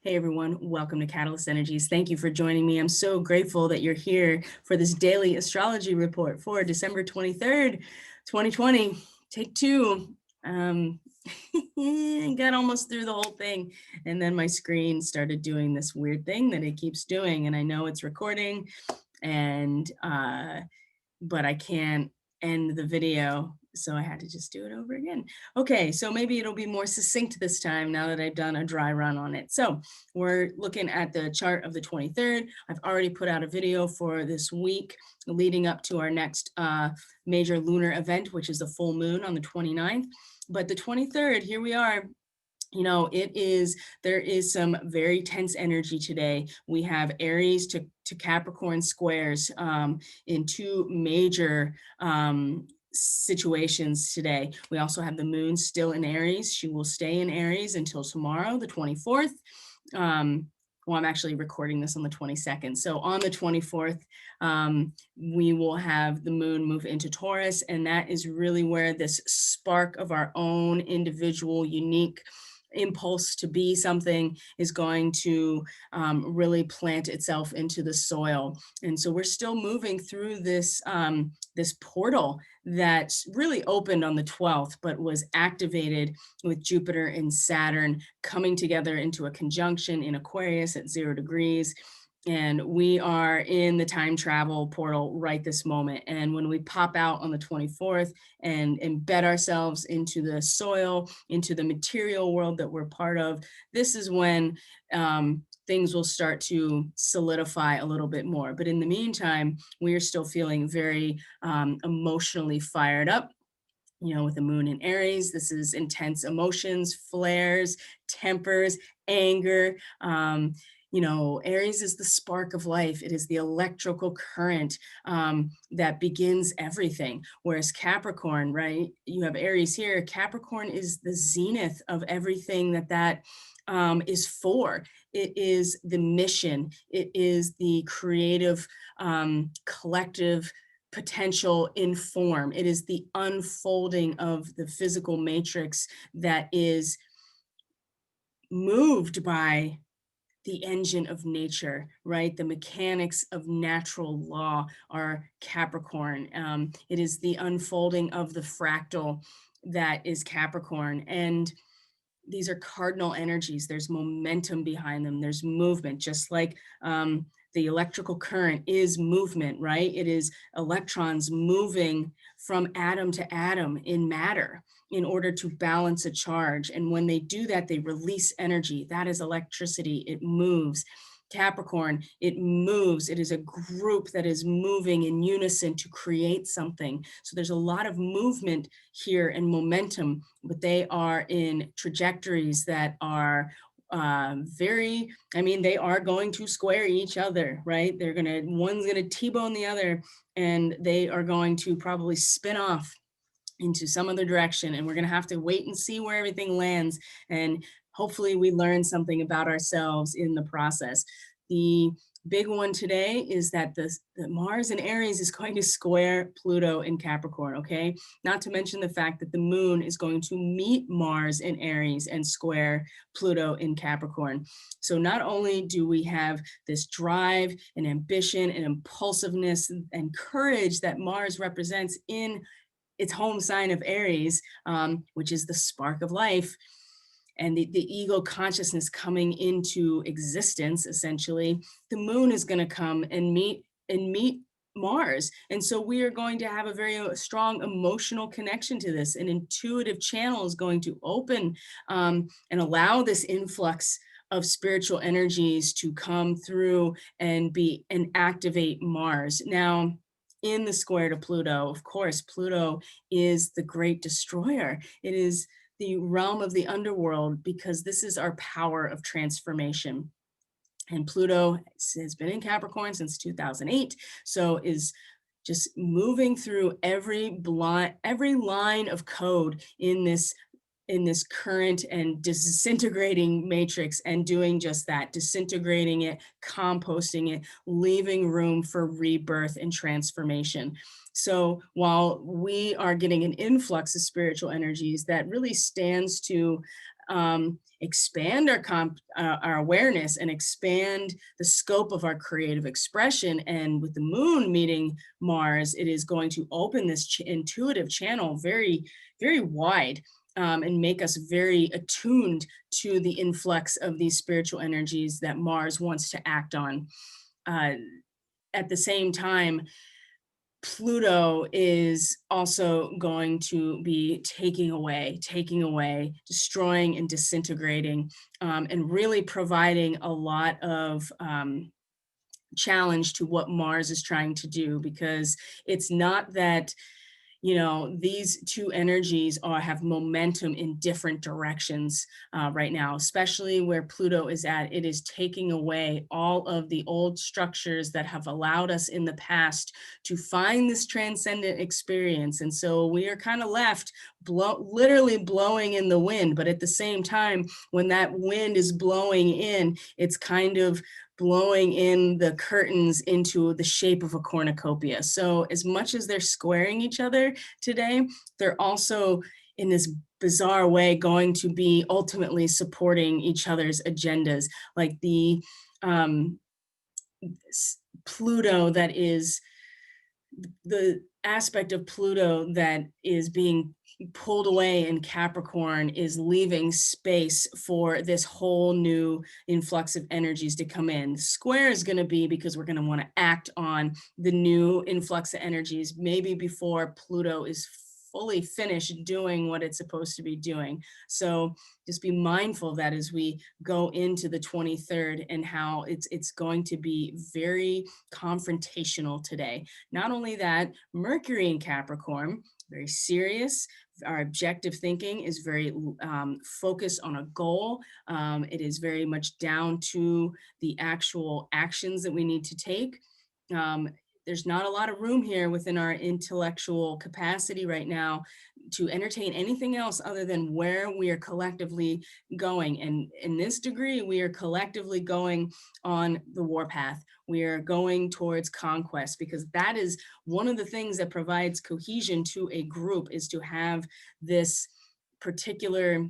Hey everyone, welcome to Catalyst Energies. Thank you for joining me. I'm so grateful that you're here for this daily astrology report for December 23rd, 2020. Take two. Got almost through the whole thing, and then my screen started doing this weird thing that it keeps doing, and I know it's recording, and but I can't end the video, so I had to just do it over again. Okay, so maybe it'll be more succinct this time now that I've done a dry run on it. So we're looking at the chart of the 23rd. I've already put out a video for this week leading up to our next major lunar event, which is the full moon on the 29th. But the 23rd, here we are. You know, there is some very tense energy today. We have Aries to Capricorn squares in two major situations today. We also have the moon still in Aries. She will stay in Aries until tomorrow, the 24th. Well, I'm actually recording this on the 22nd. So on the 24th, we will have the moon move into Taurus, and that is really where this spark of our own individual, unique impulse to be something is going to really plant itself into the soil. And so we're still moving through this this portal that really opened on the 12th, but was activated with Jupiter and Saturn coming together into a conjunction in Aquarius at 0 degrees. And we are in the time travel portal right this moment. And when we pop out on the 24th and embed ourselves into the soil, into the material world that we're part of, this is when things will start to solidify a little bit more. But in the meantime, we are still feeling very emotionally fired up. You know, with the moon in Aries, this is intense emotions, flares, tempers, anger. You know, Aries is the spark of life. It is the electrical current that begins everything. Whereas Capricorn, right? You have Aries here. Capricorn is the zenith of everything that is for. It is the mission. It is the creative, collective potential in form. It is the unfolding of the physical matrix that is moved by the engine of nature, right? The mechanics of natural law are Capricorn. It is the unfolding of the fractal that is Capricorn. And these are cardinal energies. There's momentum behind them. There's movement, just like the electrical current is movement, right? It is electrons moving from atom to atom in matter in order to balance a charge. And when they do that, they release energy. That is electricity. It moves. Capricorn, it moves. It is a group that is moving in unison to create something. So there's a lot of movement here and momentum, but they are in trajectories that are they are going to square each other, right? One's gonna T-bone the other, and they are going to probably spin off into some other direction, and we're going to have to wait and see where everything lands, and hopefully we learn something about ourselves in the process. The big one today is that the Mars in Aries is going to square Pluto in Capricorn, okay? Not to mention the fact that the moon is going to meet Mars in Aries and square Pluto in Capricorn. So not only do we have this drive and ambition and impulsiveness and courage that Mars represents in its home sign of Aries, which is the spark of life, and the ego consciousness coming into existence, essentially, the moon is going to come and meet Mars. And so we are going to have a very strong emotional connection to this. An intuitive channel is going to open and allow this influx of spiritual energies to come through and activate Mars. Now, in the square to Pluto, of course, Pluto is the great destroyer. It is the realm of the underworld because this is our power of transformation. And Pluto has been in Capricorn since 2008, so is just moving through every line of code in this current and disintegrating matrix, and doing just that, disintegrating it, composting it, leaving room for rebirth and transformation. So while we are getting an influx of spiritual energies that really stands to expand our awareness and expand the scope of our creative expression. And with the moon meeting Mars, it is going to open this intuitive channel very, very wide, and make us very attuned to the influx of these spiritual energies that Mars wants to act on. At the same time, Pluto is also going to be taking away, destroying and disintegrating, and really providing a lot of challenge to what Mars is trying to do, because it's not that, you know, these two energies have momentum in different directions right now, especially where Pluto is at. It is taking away all of the old structures that have allowed us in the past to find this transcendent experience. And so we are kind of left literally blowing in the wind. But at the same time, when that wind is blowing in, it's kind of blowing in the curtains into the shape of a cornucopia. So as much as they're squaring each other today, they're also in this bizarre way going to be ultimately supporting each other's agendas. Like the Pluto, that is the aspect of Pluto that is being pulled away in Capricorn, is leaving space for this whole new influx of energies to come in. Square is going to be because we're going to want to act on the new influx of energies, maybe before Pluto is fully finished doing what it's supposed to be doing. So just be mindful that as we go into the 23rd, and how it's going to be very confrontational today. Not only that, Mercury in Capricorn, very serious. Our objective thinking is very focused on a goal. It is very much down to the actual actions that we need to take. There's not a lot of room here within our intellectual capacity right now to entertain anything else other than where we are collectively going. And in this degree, we are collectively going on the warpath. We are going towards conquest, because that is one of the things that provides cohesion to a group, is to have this particular,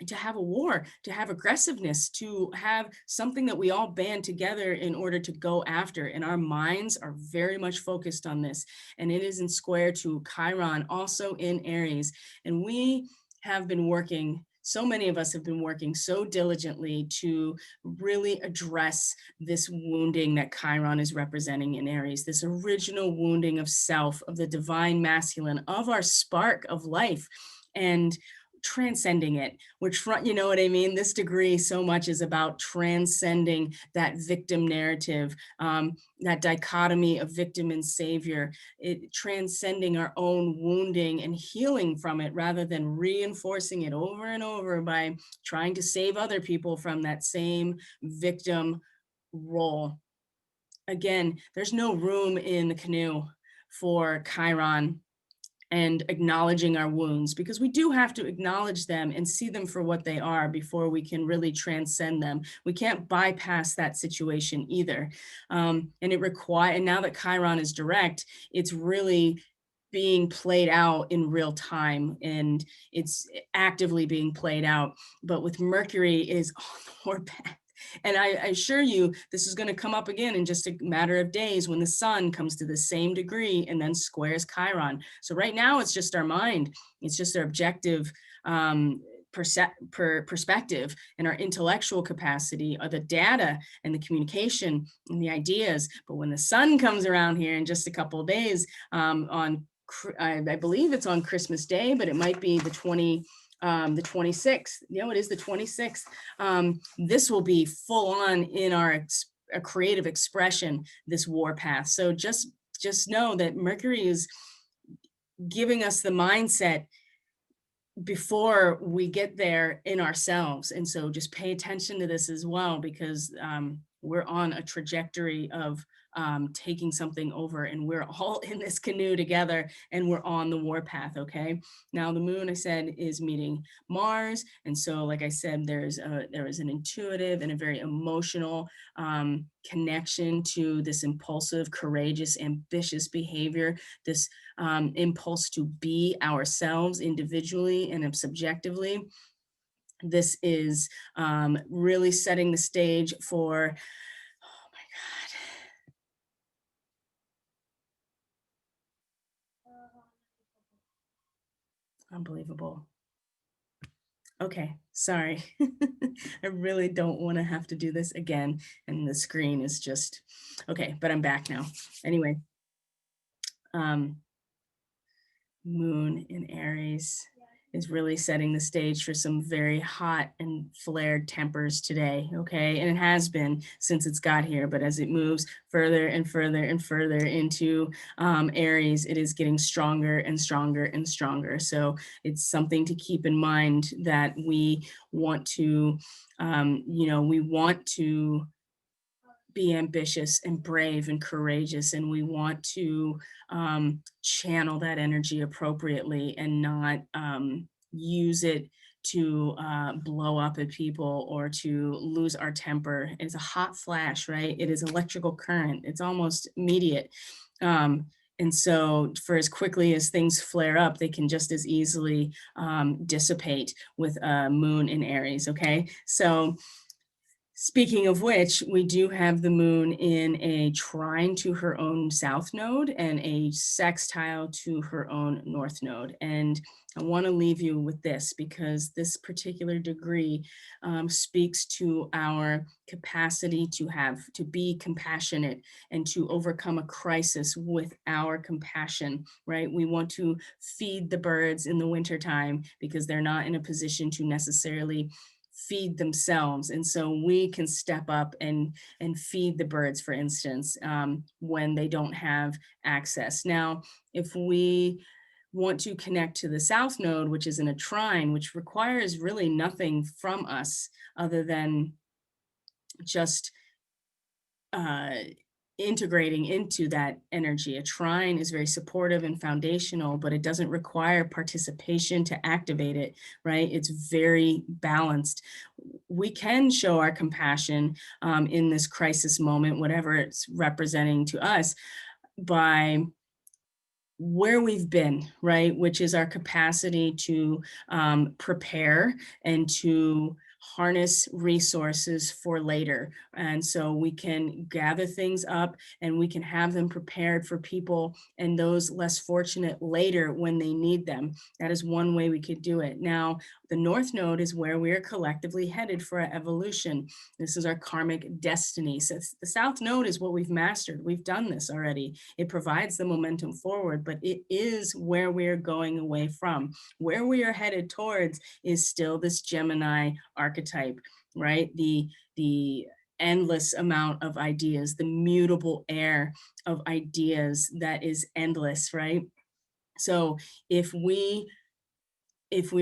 to have a war, to have aggressiveness, to have something that we all band together in order to go after. And our minds are very much focused on this. And it is in square to Chiron, also in Aries. And we have been working, so many of us have been working so diligently to really address this wounding that Chiron is representing in Aries, this original wounding of self, of the divine masculine, of our spark of life, and transcending it, which, you know what I mean? This degree so much is about transcending that victim narrative, that dichotomy of victim and savior, transcending our own wounding and healing from it, rather than reinforcing it over and over by trying to save other people from that same victim role. Again, there's no room in the canoe for Chiron and acknowledging our wounds, because we do have to acknowledge them and see them for what they are before we can really transcend them. We can't bypass that situation either. And now that Chiron is direct, it's really being played out in real time, and it's actively being played out. But with Mercury is on the warpath. And I assure you, this is going to come up again in just a matter of days, when the sun comes to the same degree and then squares Chiron. So right now, it's just our mind. It's just our objective perspective, and our intellectual capacity, are the data and the communication and the ideas. But when the sun comes around here in just a couple of days, I believe it's on Christmas Day, but it might be the 26th. It is the 26th. This will be full on in our creative expression, this warpath. So just know that Mercury is giving us the mindset before we get there in ourselves. And so just pay attention to this as well, because we're on a trajectory of taking something over, and we're all in this canoe together, and we're on the warpath. Okay. Now the moon, I said, is meeting Mars. And so, like I said, there is an intuitive and a very emotional connection to this impulsive, courageous, ambitious behavior, this impulse to be ourselves individually and subjectively. This is really setting the stage for, oh my God, unbelievable. Okay, sorry. I really don't want to have to do this again. And the screen is just, okay, but I'm back now. Anyway, um, Moon in Aries is really setting the stage for some very hot and flared tempers today. Okay. And it has been since it's got here, but as it moves further and further and further into Aries, it is getting stronger and stronger and stronger. So it's something to keep in mind that we want to, we want to be ambitious and brave and courageous, and we want to channel that energy appropriately and not use it to blow up at people or to lose our temper. It's a hot flash, right? It is electrical current. It's almost immediate. And so for as quickly as things flare up, they can just as easily dissipate with a moon in Aries. Okay. So speaking of which, we do have the moon in a trine to her own south node and a sextile to her own north node. And I want to leave you with this because this particular degree speaks to our capacity to be compassionate and to overcome a crisis with our compassion, right? We want to feed the birds in the wintertime because they're not in a position to necessarily feed themselves, and so we can step up and feed the birds, for instance, when they don't have access. Now if we want to connect to the south node, which is in a trine, which requires really nothing from us other than just uh, integrating into that energy. A trine is very supportive and foundational, but it doesn't require participation to activate it, right? It's very balanced. We can show our compassion in this crisis moment, whatever it's representing to us, by where we've been, right? Which is our capacity to prepare and to harness resources for later. And so we can gather things up and we can have them prepared for people and those less fortunate later when they need them. That is one way we could do it. Now, the North Node is where we are collectively headed for our evolution. This is our karmic destiny. So the South Node is what we've mastered. We've done this already. It provides the momentum forward, but it is where we are going away from. Where we are headed towards is still this Gemini archetype, right? The endless amount of ideas, the mutable air of ideas that is endless, right? So if we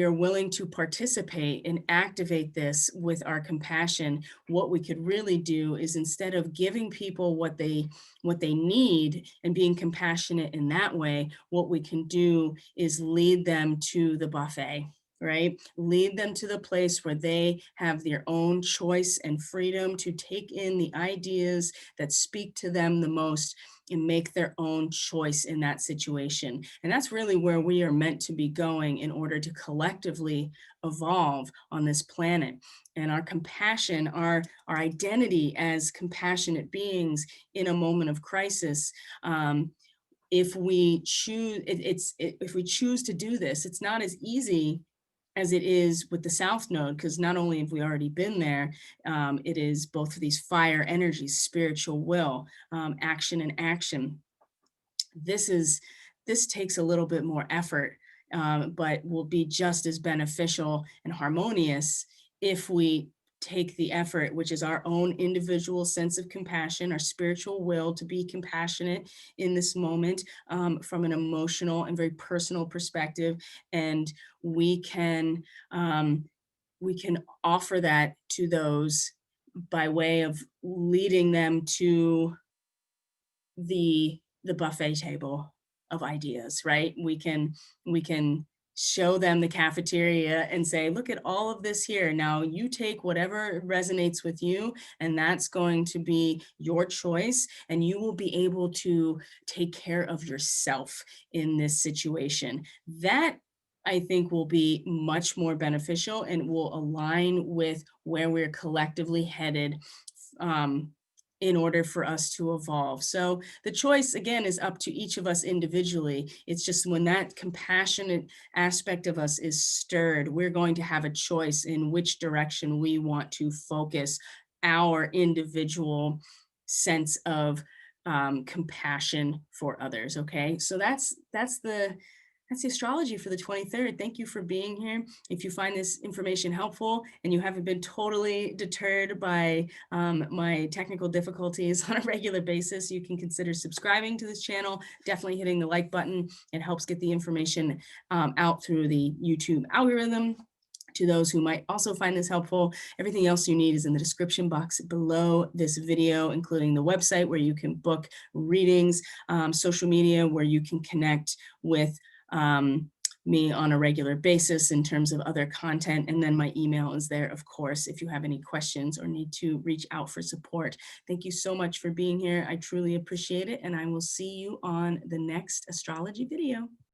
are willing to participate and activate this with our compassion, what we could really do is, instead of giving people what they need and being compassionate in that way, what we can do is lead them to the buffet, right? Lead them to the place where they have their own choice and freedom to take in the ideas that speak to them the most and make their own choice in that situation. And that's really where we are meant to be going in order to collectively evolve on this planet. And our compassion, our identity as compassionate beings in a moment of crisis, if we choose if we choose to do this, it's not as easy as it is with the south node, because not only have we already been there, it is both of these fire energies, spiritual will, action and action. This takes a little bit more effort, but will be just as beneficial and harmonious if we take the effort, which is our own individual sense of compassion, our spiritual will to be compassionate in this moment, from an emotional and very personal perspective. And we can um, we can offer that to those by way of leading them to the buffet table of ideas, right? We can show them the cafeteria and say, look at all of this here. Now you take whatever resonates with you, and that's going to be your choice, and you will be able to take care of yourself in this situation. That, I think will be much more beneficial and will align with where we're collectively headed, um, in order for us to evolve. So the choice again is up to each of us individually. It's just when that compassionate aspect of us is stirred, we're going to have a choice in which direction we want to focus our individual sense of compassion for others. Okay, so that's the astrology for the 23rd. Thank you for being here. If you find this information helpful and you haven't been totally deterred by my technical difficulties on a regular basis, you can consider subscribing to this channel, definitely hitting the like button. It helps get the information out through the YouTube algorithm. To those who might also find this helpful, everything else you need is in the description box below this video, including the website where you can book readings, social media where you can connect with me on a regular basis in terms of other content. And then my email is there, of course, if you have any questions or need to reach out for support. Thank you so much for being here. I truly appreciate it. And I will see you on the next astrology video.